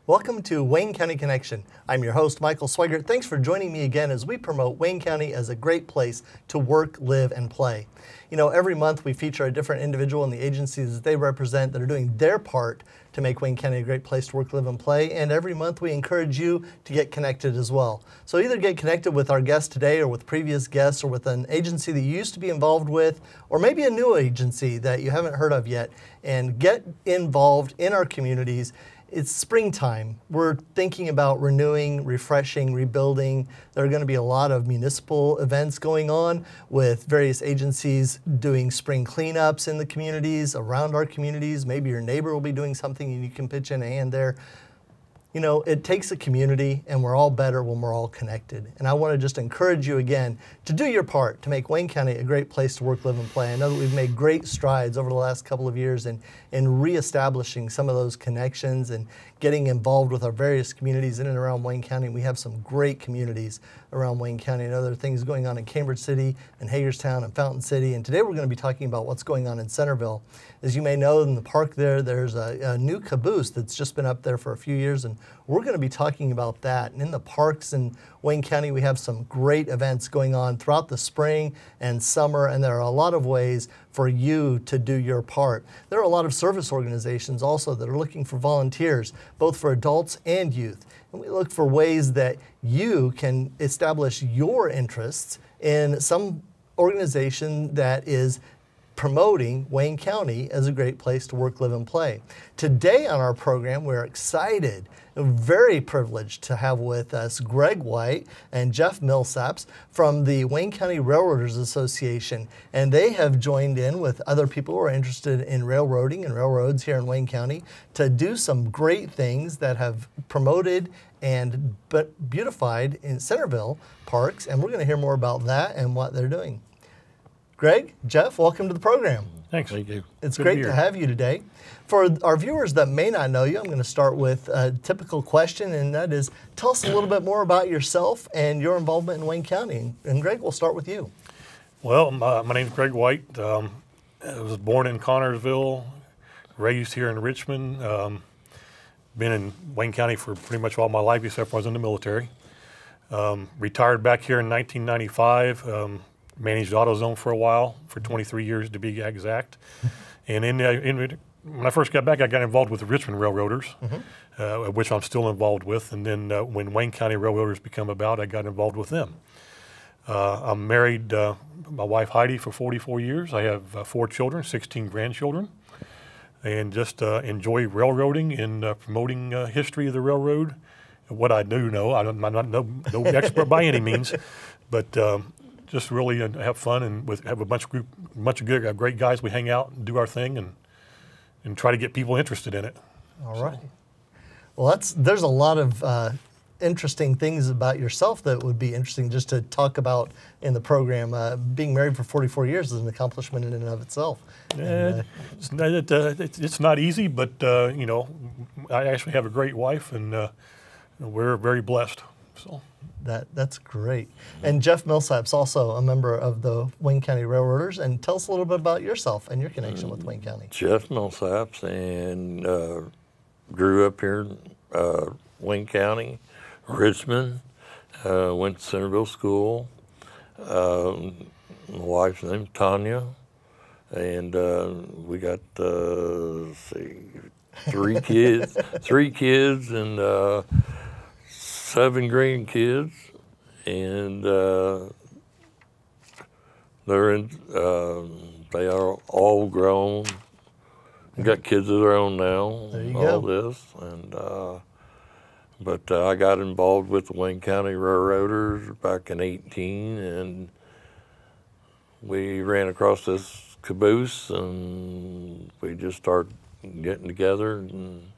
Welcome to Wayne County Connection. I'm your host, Michael Sweigart. Thanks for joining me again as we promote Wayne County as a great place to work, live, and play. You know, every month we feature a different individual in the agencies that they represent that are doing their part to make Wayne County a great place to work, live, and play. And every month we encourage you to get connected as well. So either get connected with our guest today or with previous guests or with an agency that you used to be involved with, or maybe a new agency that you haven't heard of yet, and get involved in our communities. It's springtime. We're thinking about renewing, refreshing, rebuilding. There are going to be a lot of municipal events going on with various agencies doing spring cleanups in the communities, around our communities. Maybe your neighbor will be doing something and you can pitch in a hand there. You know, it takes a community, and we're all better when we're all connected. And I want to just encourage you again to do your part to make Wayne County a great place to work, live, and play. I know that we've made great strides over the last couple of years in reestablishing some of those connections and getting involved with our various communities in and around Wayne County. We have some great communities around Wayne County and other things going on in Cambridge City and Hagerstown and Fountain City. And today we're going to be talking about what's going on in Centerville. As you may know, in the park there's a new Caboose that's just been up there for a few years, and we're going to be talking about that. And in the parks in Wayne County, we have some great events going on throughout the spring and summer, and there are a lot of ways for you to do your part. There are a lot of service organizations also that are looking for volunteers, both for adults and youth. And we look for ways that you can establish your interests in some organization that is promoting Wayne County as a great place to work, live, and play. Today on our program, we're excited and very privileged to have with us Greg White and Jeff Millshap from the Wayne County Railroaders Association. And they have joined in with other people who are interested in railroading and railroads here in Wayne County to do some great things that have promoted and beautified in Centerville parks. And we're going to hear more about that and what they're doing. Greg, Jeff, welcome to the program. Thanks. Thank you. It's great to have you today. For our viewers that may not know you, I'm going to start with a typical question, and that is, tell us a little bit more about yourself and your involvement in Wayne County. And Greg, we'll start with you. Well, my name's Greg White. I was born in Connorsville, raised here in Richmond. Been in Wayne County for pretty much all my life, except for I was in the military. Retired back here in 1995. Managed AutoZone for a while, for 23 years to be exact. And when I first got back, I got involved with the Richmond Railroaders, which I'm still involved with. And then when Wayne County Railroaders become about, I got involved with them. I'm married my wife Heidi for 44 years. I have 4 children, 16 grandchildren, and just enjoy railroading and promoting history of the railroad. What I do know, I'm not no expert by any means, but just really have fun and have a bunch of good, great guys. We hang out and do our thing and try to get people interested in it. All right. Well, there's a lot of interesting things about yourself that would be interesting just to talk about in the program. Being married for 44 years is an accomplishment in and of itself. It's not easy, but you know, I actually have a great wife, and we're very blessed. So. That's great. And Jeff Millshap's also a member of the Wayne County Railroaders. And tell us a little bit about yourself and your connection with Wayne County. Jeff Millshap, and grew up here in Wayne County, Richmond. Went to Centerville School. My wife's name's Tanya, and we got 3 kids, and 7 grandkids, and they are all grown. Got kids of their own now. There you all go. This, and but I got involved with the Wayne County Railroaders back in '18, and we ran across this Caboose, and we just started getting together and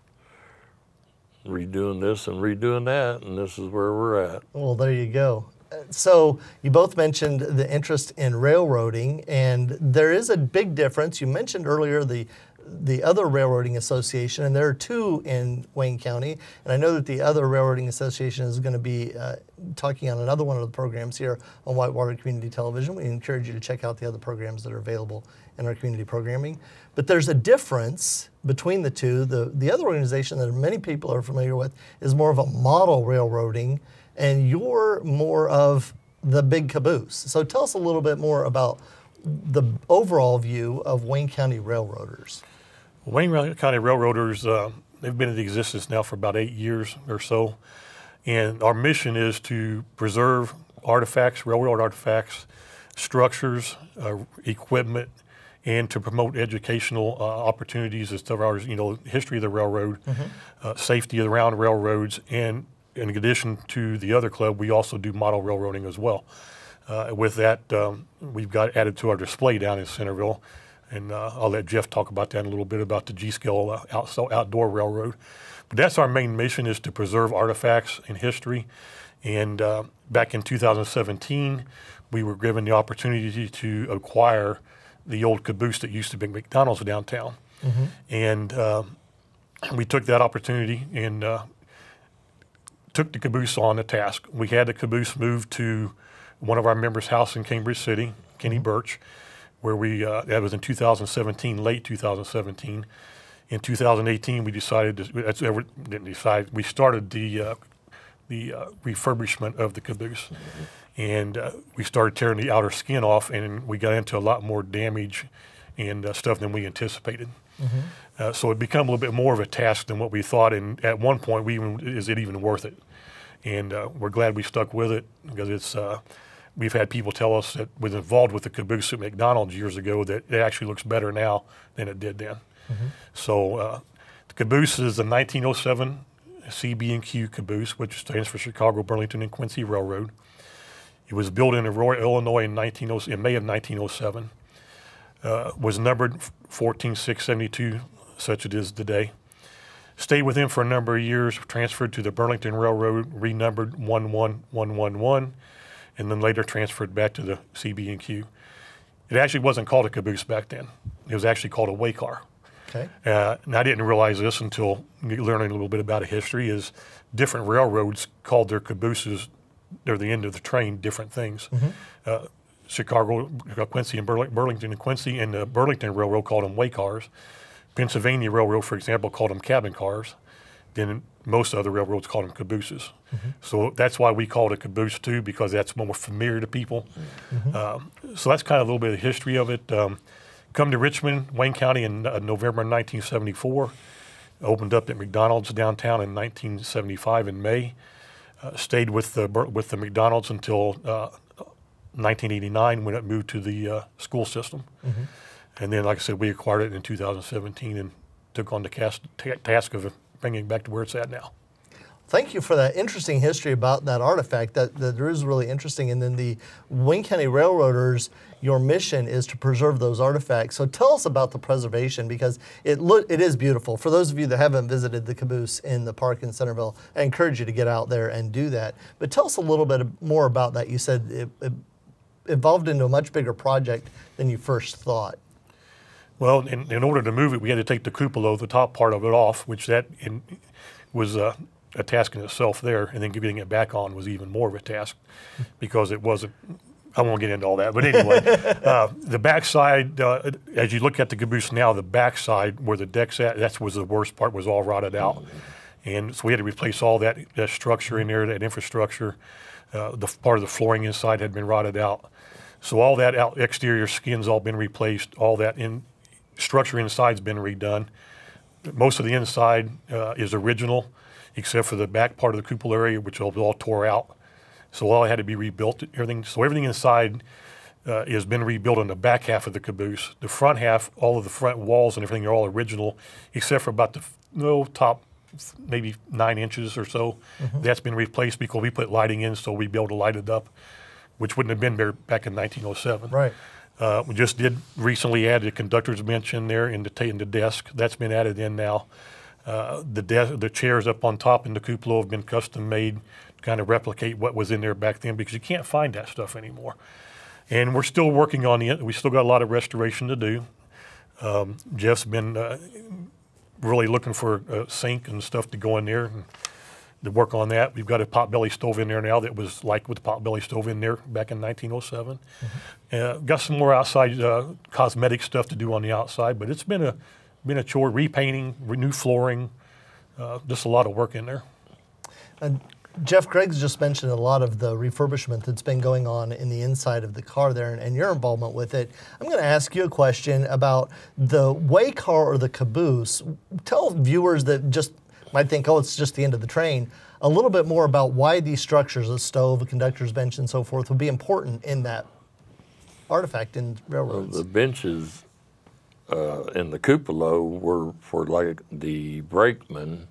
redoing this and redoing that, and this is where we're at. Well, there you go. So you both mentioned the interest in railroading, and there is a big difference. You mentioned earlier the other railroading association, and there are 2 in Wayne County, and I know that the other railroading association is going to be talking on another one of the programs here on Whitewater Community Television. We encourage you to check out the other programs that are available in our community programming. But there's a difference between the two. The other organization that many people are familiar with is more of a model railroading, and you're more of the big caboose. So tell us a little bit more about the overall view of Wayne County Railroaders. Wayne County Railroaders, they've been in existence now for about 8 years or so, and our mission is to preserve artifacts, railroad artifacts, structures, equipment, and to promote educational opportunities as to our, history of the railroad, safety around railroads, and in addition to the other club, we also do model railroading as well. With that, we've got added to our display down in Centerville, and I'll let Jeff talk about that in a little bit about the G-scale outdoor railroad. But that's our main mission, is to preserve artifacts and history. And back in 2017, we were given the opportunity to acquire the old Caboose that used to be McDonald's downtown. And we took that opportunity and took the Caboose on the task. We had the Caboose moved to one of our members' house in Cambridge City, Kenny Birch, where that was in 2017, late 2017. In 2018, we decided we started the refurbishment of the Caboose. And we started tearing the outer skin off, and we got into a lot more damage and stuff than we anticipated. So it became a little bit more of a task than what we thought, and at one point, is it even worth it? And we're glad we stuck with it, because we've had people tell us that was involved with the Caboose at McDonald's years ago that it actually looks better now than it did then. So the Caboose is a 1907 CB&Q Caboose, which stands for Chicago, Burlington, and Quincy Railroad. It was built in Aurora, Illinois in May of 1907. Was numbered 14672, such it is today. Stayed with them for a number of years, transferred to the Burlington Railroad, renumbered 11111, and then later transferred back to the CB&Q. It actually wasn't called a Caboose back then. It was actually called a waycar. Okay. And I didn't realize this until learning a little bit about history, is different railroads called their cabooses, they're the end of the train, different things. Chicago, Quincy, and Burlington and Quincy, and the Burlington Railroad called them waycars. Pennsylvania Railroad, for example, called them cabin cars. Then most other railroads called them cabooses. So that's why we call it a caboose too, because that's more familiar to people. So that's kind of a little bit of the history of it. Come to Richmond, Wayne County in November 1974. Opened up at McDonald's downtown in 1975 in May. Stayed with the McDonald's until 1989 when it moved to the school system. And then, like I said, we acquired it in 2017 and took on the task of bringing it back to where it's at now. Thank you for that interesting history about that artifact. That is really interesting. And then the Wayne County Railroaders, your mission is to preserve those artifacts. So tell us about the preservation, because it is beautiful. For those of you that haven't visited the Caboose in the park in Centerville, I encourage you to get out there and do that. But tell us a little bit more about that. You said it evolved into a much bigger project than you first thought. Well, in order to move it, we had to take the cupola, the top part of it off, which was a task in itself there, and then getting it back on was even more of a task, because it wasn't. I won't get into all that, but anyway, the backside, as you look at the Caboose now, the backside where the deck's at, that was the worst part, was all rotted out, and so we had to replace all that structure in there, that infrastructure. The part of the flooring inside had been rotted out, so all that exterior skin's all been replaced. All that structure inside's been redone. Most of the inside is original, except for the back part of the cupola area, which was all tore out. So all had to be rebuilt. Everything inside has been rebuilt on the back half of the Caboose. The front half, all of the front walls and everything are all original, except for about the top maybe 9 inches or so. That's been replaced because we put lighting in, so we'd be able to light it up, which wouldn't have been there back in 1907. Right. We just did recently add a conductor's bench in there in the desk. That's been added in now. The chairs up on top in the cupola have been custom made to kind of replicate what was in there back then, because you can't find that stuff anymore. And we're still working on it. We still got a lot of restoration to do. Jeff's been really looking for a sink and stuff to go in there and to work on that. We've got a potbelly stove in there now that was like with the potbelly stove in there back in 1907. Got some more outside cosmetic stuff to do on the outside, but it's been been a chore, repainting, new flooring, just a lot of work in there. Jeff, Greg's just mentioned a lot of the refurbishment that's been going on in the inside of the car there and your involvement with it. I'm going to ask you a question about the waycar or the Caboose. Tell viewers that just might think, oh, it's just the end of the train, a little bit more about why these structures, a stove, a conductor's bench, and so forth, would be important in that artifact in railroads. The benches in the cupola were for like the brakeman.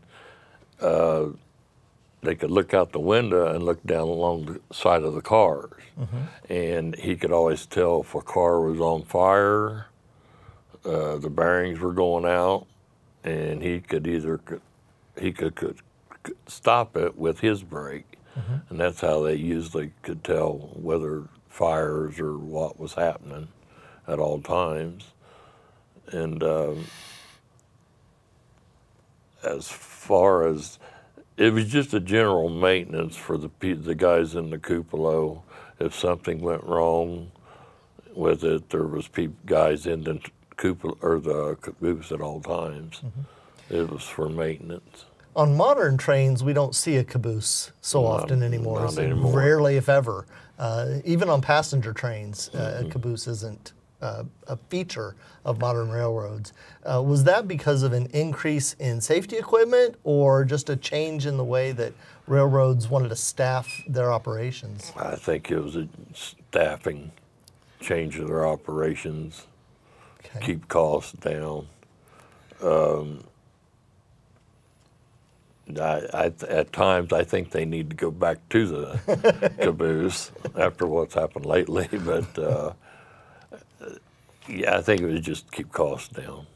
They could look out the window and look down along the side of the cars. And he could always tell if a car was on fire, the bearings were going out, and he could could stop it with his brake. And that's how they usually could tell whether fires or what was happening at all times. And as far as it was just a general maintenance for the guys in the cupola. If something went wrong with it, there was guys in the cupola or the Caboose at all times. It was for maintenance. On modern trains, we don't see a Caboose so often anymore. Not anymore. Rarely, if ever. Even on passenger trains, a Caboose isn't a feature of modern railroads. Was that because of an increase in safety equipment or just a change in the way that railroads wanted to staff their operations? I think it was a staffing, change of their operations, keep costs down. At times, I think they need to go back to the Caboose after what's happened lately, but yeah, I think it would just keep costs down.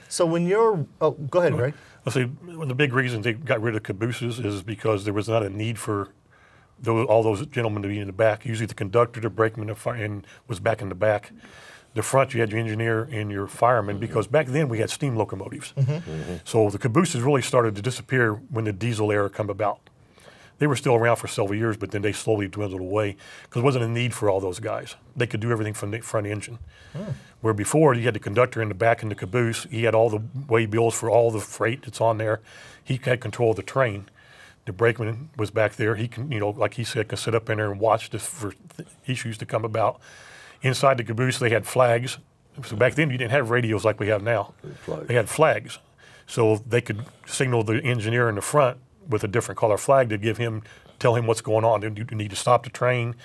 So when you're, go ahead, Greg. Let's see, one of the big reasons they got rid of cabooses is because there was not a need for all those gentlemen to be in the back. Usually the conductor, the brakeman, and was back in the back. The front, you had your engineer and your fireman, because back then we had steam locomotives. So the cabooses really started to disappear when the diesel era came about. They were still around for several years, but then they slowly dwindled away because there wasn't a need for all those guys. They could do everything from the front engine. Where before, you had the conductor in the back in the caboose. He had all the way bills for all the freight that's on there. He had control of the train. The brakeman was back there. He can, like he said, can sit up in there and watch for issues to come about. Inside the caboose, they had flags. So back then, you didn't have radios like we have now. They had flags. So they could signal the engineer in the front with a different color flag to tell him what's going on. You need to stop the train,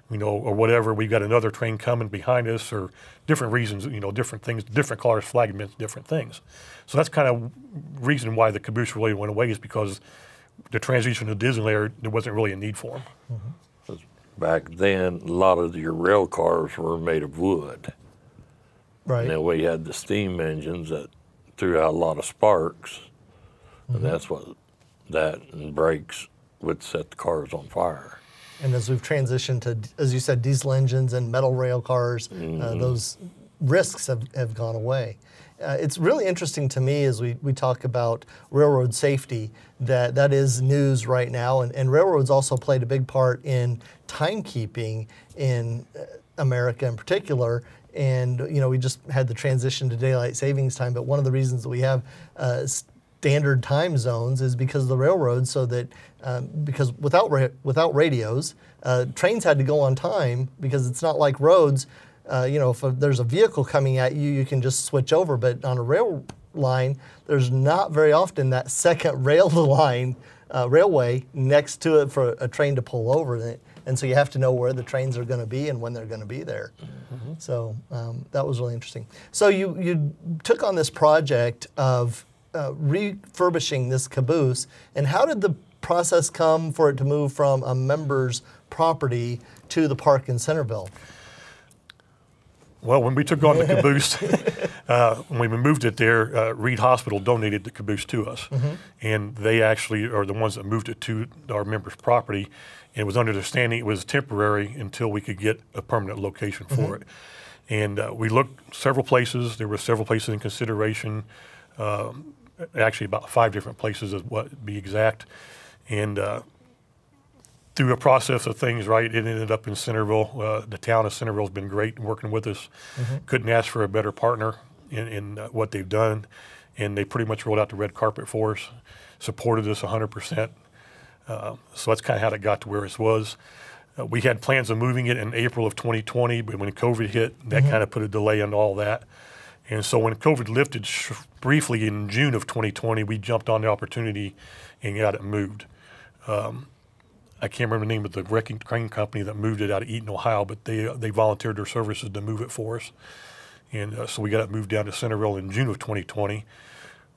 or whatever. We've got another train coming behind us, or different reasons, different things. Different colors flag meant different things. So that's kind of reason why the caboose really went away, is because the transition to diesel era, there wasn't really a need for them. Back then, a lot of your rail cars were made of wood. Right. And then we had the steam engines that threw out a lot of sparks, and that's what and brakes would set the cars on fire. And as we've transitioned to, as you said, diesel engines and metal rail cars, those risks have gone away. It's really interesting to me as we talk about railroad safety that is news right now, and railroads also played a big part in timekeeping in America in particular. And we just had the transition to daylight savings time, but one of the reasons that we have standard time zones is because of the railroads, so that because without radios, trains had to go on time, because it's not like roads. If there's a vehicle coming at you, you can just switch over. But on a rail line, there's not very often that second railway next to it for a train to pull over. And so you have to know where the trains are going to be and when they're going to be there. So that was really interesting. So you took on this project of refurbishing this caboose, and how did the process come for it to move from a member's property to the park in Centerville? Well, when we took on the caboose, when we moved it there, Reed Hospital donated the caboose to us. And they actually are the ones that moved it to our member's property. And it was under understanding it was temporary until we could get a permanent location for it. And we looked several places. There were several places in consideration, actually about 5 different places, to be exact. And through a process of things, it ended up in Centerville. The town of Centerville has been great in working with us. Couldn't ask for a better partner. in what they've done, and they pretty much rolled out the red carpet for us, supported us 100%. So that's kind of how it got to where it was. We had plans of moving it in April of 2020, but when COVID hit, that kind of put a delay on all that. And so when COVID lifted briefly in June of 2020, we jumped on the opportunity and got it moved. I can't remember the name of the wrecking crane company that moved it out of Eaton, Ohio, but they volunteered their services to move it for us. And so we got it moved down to Centerville in June of 2020.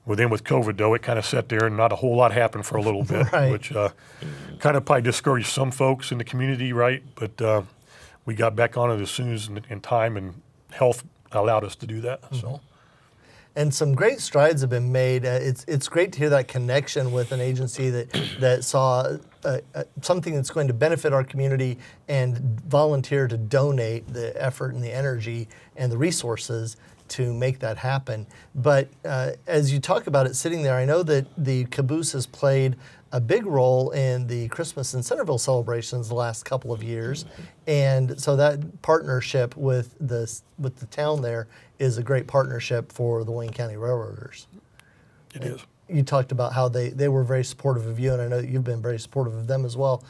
Well, then with COVID, though, it kind of sat there and not a whole lot happened for a little bit, Right. which kind of probably discouraged some folks in the community, right? But we got back on it as soon as in time and health allowed us to do that. So. And some great strides have been made. It's great to hear that connection with an agency that saw something that's going to benefit our community and volunteer to donate the effort and the energy and the resources to make that happen. But as you talk about it sitting there, I know that the Caboose has played a big role in the Christmas and Centerville celebrations the last couple of years, and so that partnership with the town there is a great partnership for the Wayne County Railroaders. It is. You talked about how they were very supportive of you, and I know that you've been very supportive of them as well.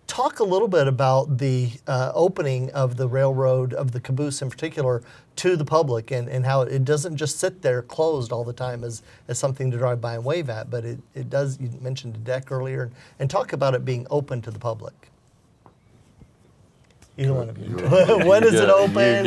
Talk a little bit about the opening of the railroad, of the Caboose in particular, to the public, and how it doesn't just sit there closed all the time as something to drive by and wave at, but it does. You mentioned the deck earlier, and talk about it being open to the public. Either one of you. When is it open?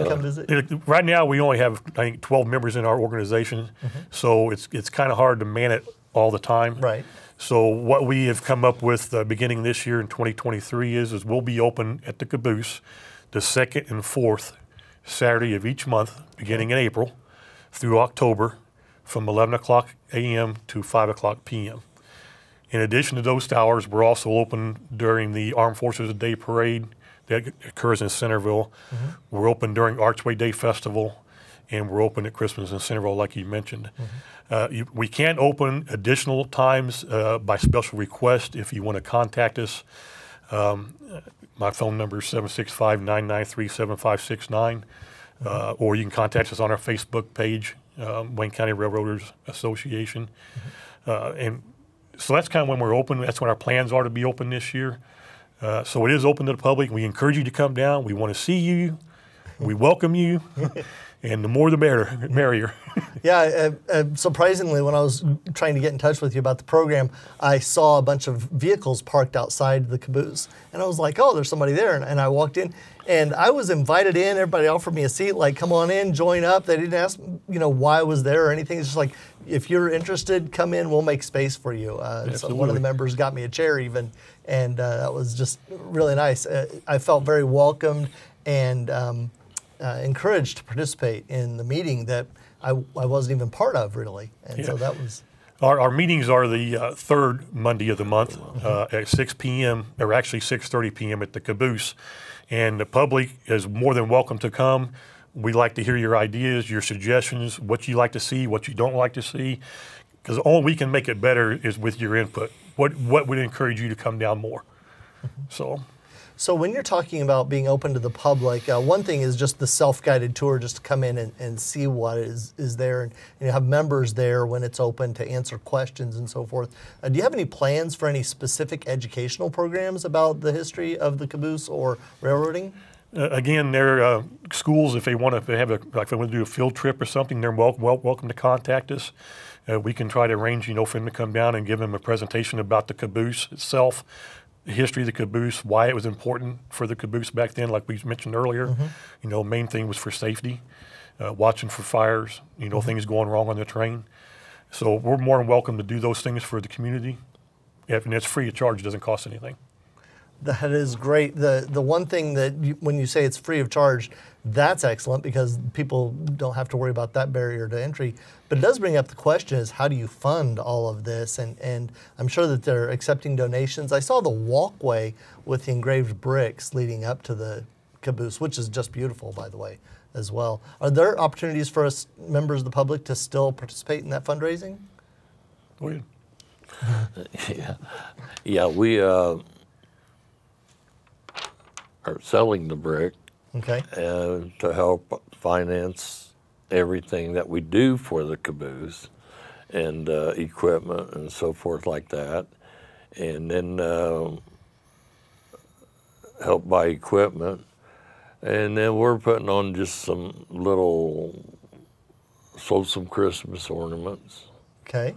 Come visit. Right now, we only have, I think, 12 members in our organization, so it's kind of hard to man it all the time. Right. So what we have come up with beginning this year in 2023 is we'll be open at the Caboose the 2nd and 4th Saturday of each month, beginning in April through October, from 11 o'clock a.m. to 5 o'clock p.m. In addition to those hours, we're also open during the Armed Forces Day Parade that occurs in Centerville. We're open during Archway Day Festival, and we're open at Christmas in Centerville, like you mentioned. We can open additional times by special request if you want to contact us. My phone number is 765-993-7569, or you can contact us on our Facebook page, Wayne County Railroaders Association. And so that's kind of when we're open. That's when our plans are to be open this year. So it is open to the public. We encourage you to come down. We want to see you. We welcome you. And the more the merrier. Yeah, surprisingly, when I was trying to get in touch with you about the program, I saw a bunch of vehicles parked outside the Caboose. And I was like, oh, there's somebody there. And I walked in, and I was invited in. Everybody offered me a seat, like, come on in, join up. They didn't ask, why I was there or anything. It's just like, if you're interested, come in, we'll make space for you. So one of the members got me a chair even, and that was just really nice. I felt very welcomed and encouraged to participate in the meeting that I wasn't even part of, really. And so that was... Our meetings are the third Monday of the month at 6 p.m., or actually 6:30 p.m. at the Caboose. And the public is more than welcome to come. We like to hear your ideas, your suggestions, what you like to see, what you don't like to see, because all we can make it better is with your input. What would encourage you to come down more? So when you're talking about being open to the public, one thing is just the self-guided tour, just to come in and see what is there, and you have members there when it's open to answer questions and so forth. Do you have any plans for any specific educational programs about the history of the Caboose or railroading? Again, they're schools, if they want to do a field trip or something, they're welcome to contact us. We can try to arrange, for them to come down and give them a presentation about the Caboose itself, the history of the Caboose, why it was important for the Caboose back then, like we mentioned earlier. Main thing was for safety, watching for fires, things going wrong on the train. So we're more than welcome to do those things for the community. And it's free of charge, it doesn't cost anything. That is great. The one thing that when you say it's free of charge, that's excellent because people don't have to worry about that barrier to entry. But it does bring up the question is how do you fund all of this? And I'm sure that they're accepting donations. I saw the walkway with the engraved bricks leading up to the Caboose, which is just beautiful, by the way, as well. Are there opportunities for us members of the public to still participate in that fundraising? Go ahead. Yeah, we are selling the brick Okay. to help finance everything that we do for the Caboose and equipment and so forth like that. And then help buy equipment. And then we're putting on just some sold some Christmas ornaments. Okay.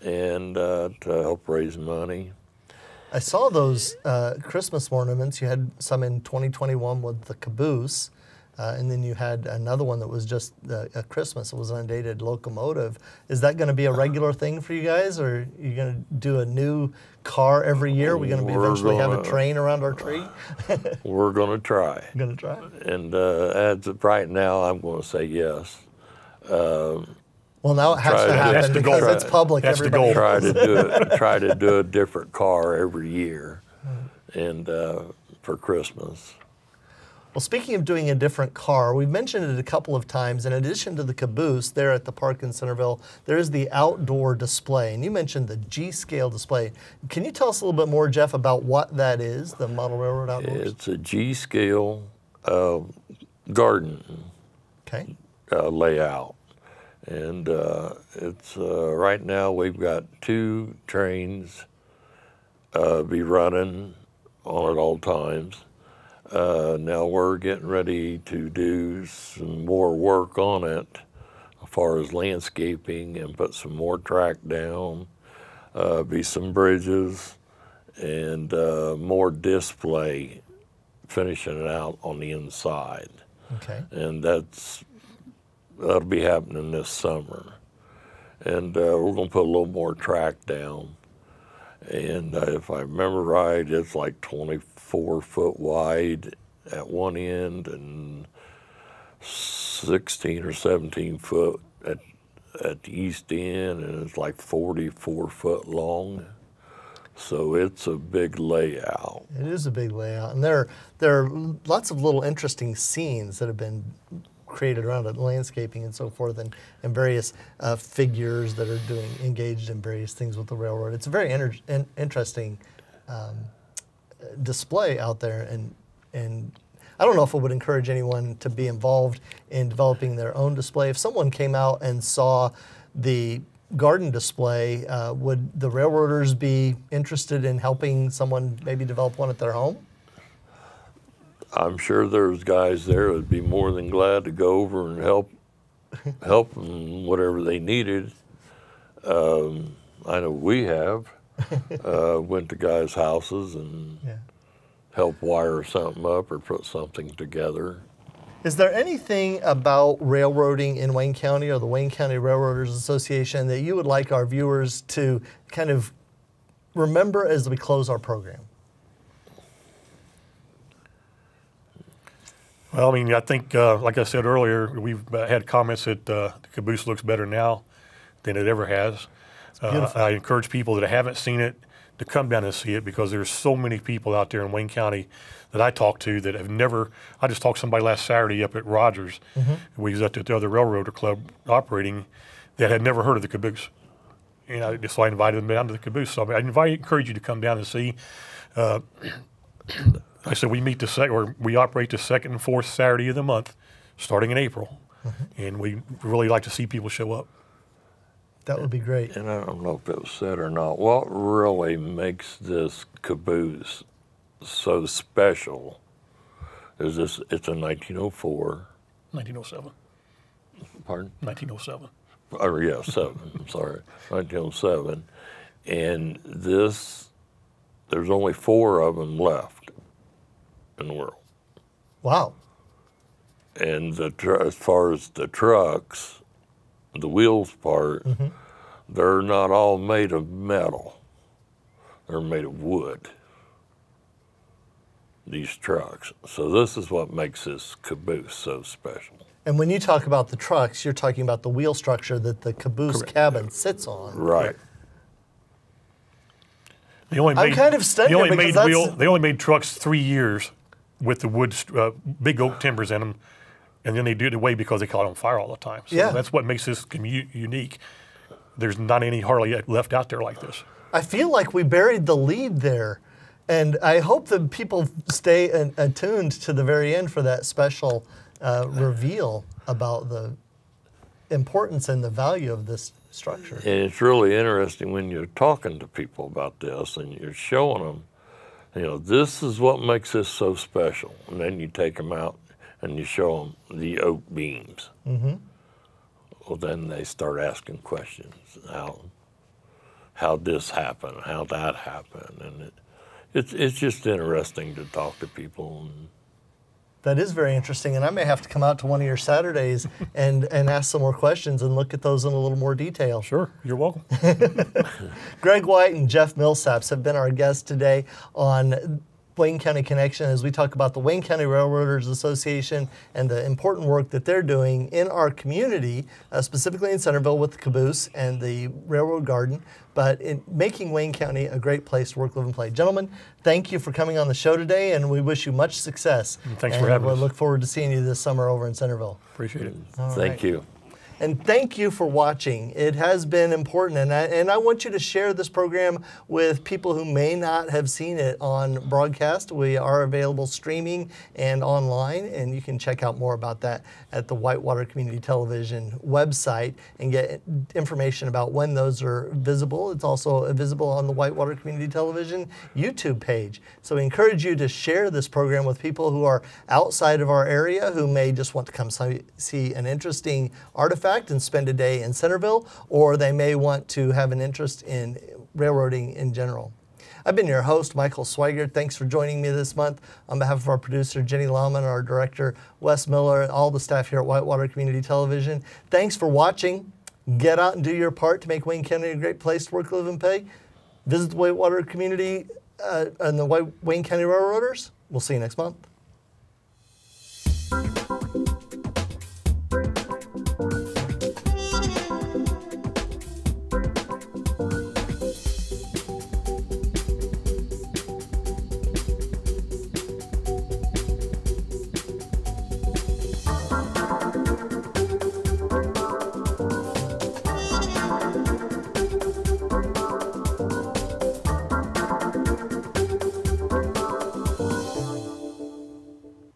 And to help raise money. I saw those Christmas ornaments. You had some in 2021 with the Caboose, and then you had another one that was just a Christmas. It was an undated locomotive. Is that going to be a regular thing for you guys, or are you going to do a new car every year? Are we going to eventually have a train around our tree? We're going to try. Going to try? And as of right now, I'm going to say yes. Well, now it has to happen because it's public. That's the goal. Try to do a different car every year, and for Christmas. Well, speaking of doing a different car, we've mentioned it a couple of times. In addition to the Caboose there at the park in Centerville, there is the outdoor display, and you mentioned the G-scale display. Can you tell us a little bit more, Jeff, about what that is, the Model Railroad Outdoors? It's a G-scale garden layout. And it's right now we've got 2 trains be running on at all times. Now we're getting ready to do some more work on it as far as landscaping and put some more track down, be some bridges, and more display, finishing it out on the inside. Okay. And that'll be happening this summer. And we're going to put a little more track down. And if I remember right, it's like 24 foot wide at one end and 16 or 17 foot at the east end, and it's like 44 foot long. So it's a big layout. It is a big layout. And there are lots of little interesting scenes that have been created around it, landscaping and so forth, and various figures that are engaged in various things with the railroad. It's a very interesting display out there, and I don't know if it would encourage anyone to be involved in developing their own display. If someone came out and saw the garden display, would the railroaders be interested in helping someone maybe develop one at their home? I'm sure there's guys there that would be more than glad to go over and help them whatever they needed. I know we have went to guys' houses and helped wire something up or put something together. Is there anything about railroading in Wayne County or the Wayne County Railroaders Association that you would like our viewers to kind of remember as we close our program? Well, I mean, I think, like I said earlier, we've had comments that the Caboose looks better now than it ever has. I encourage people that haven't seen it to come down and see it, because there's so many people out there in Wayne County that I talk to that have never. I just talked to somebody last Saturday up at Rogers. We was at the other railroader club operating that had never heard of the Caboose. And so I invited them down to the Caboose. So I encourage you to come down and see. I said we operate the second and fourth Saturday of the month, starting in April, and we really like to see people show up. That would be great. And I don't know if it was said or not, what really makes this Caboose so special is it's a 1904. 1907. Pardon? 1907. Oh, yeah, 7, I'm sorry, 1907. And there's only 4 of them left in the world. Wow. And as far as the trucks, the wheels part, they're not all made of metal. They're made of wood, these trucks. So this is what makes this Caboose so special. And when you talk about the trucks, you're talking about the wheel structure that the Caboose cabin sits on. Right. I'm kind of stunned because they only made trucks 3 years with the wood, big oak timbers in them, and then they did it away because they caught on fire all the time. So that's what makes this unique. There's not any hardly left out there like this. I feel like we buried the lead there, and I hope that people stay attuned to the very end for that special reveal about importance and the value of this structure. And it's really interesting when you're talking to people about this and you're showing them, you know, this is what makes this so special. And then you take them out and you show them the oak beams. Mm-hmm. Well, then they start asking questions. How'd this happen? How'd that happen? And it's just interesting to talk to people. And that is very interesting, and I may have to come out to one of your Saturdays and ask some more questions and look at those in a little more detail. Sure, you're welcome. Greg White and Jeff Millshap have been our guests today on Wayne County Connection as we talk about the Wayne County Railroaders Association and the important work that they're doing in our community, specifically in Centerville with the Caboose and the Railroad Garden, but in making Wayne County a great place to work, live, and play. Gentlemen, thank you for coming on the show today, and we wish you much success. And thanks for having us. We'll look forward to seeing you this summer over in Centerville. Appreciate it. Thank you. And thank you for watching. It has been important, and I want you to share this program with people who may not have seen it on broadcast. We are available streaming and online, and you can check out more about that at the Whitewater Community Television website and get information about when those are visible. It's also visible on the Whitewater Community Television YouTube page. So we encourage you to share this program with people who are outside of our area who may just want to come see an interesting artifact and spend a day in Centerville, or they may want to have an interest in railroading in general. I've been your host, Michael Sweigart. Thanks for joining me this month. On behalf of our producer, Jenny Lauman, our director, Wes Miller, and all the staff here at Whitewater Community Television, thanks for watching. Get out and do your part to make Wayne County a great place to work, live, and play. Visit the Whitewater Community and the Wayne County Railroaders. We'll see you next month.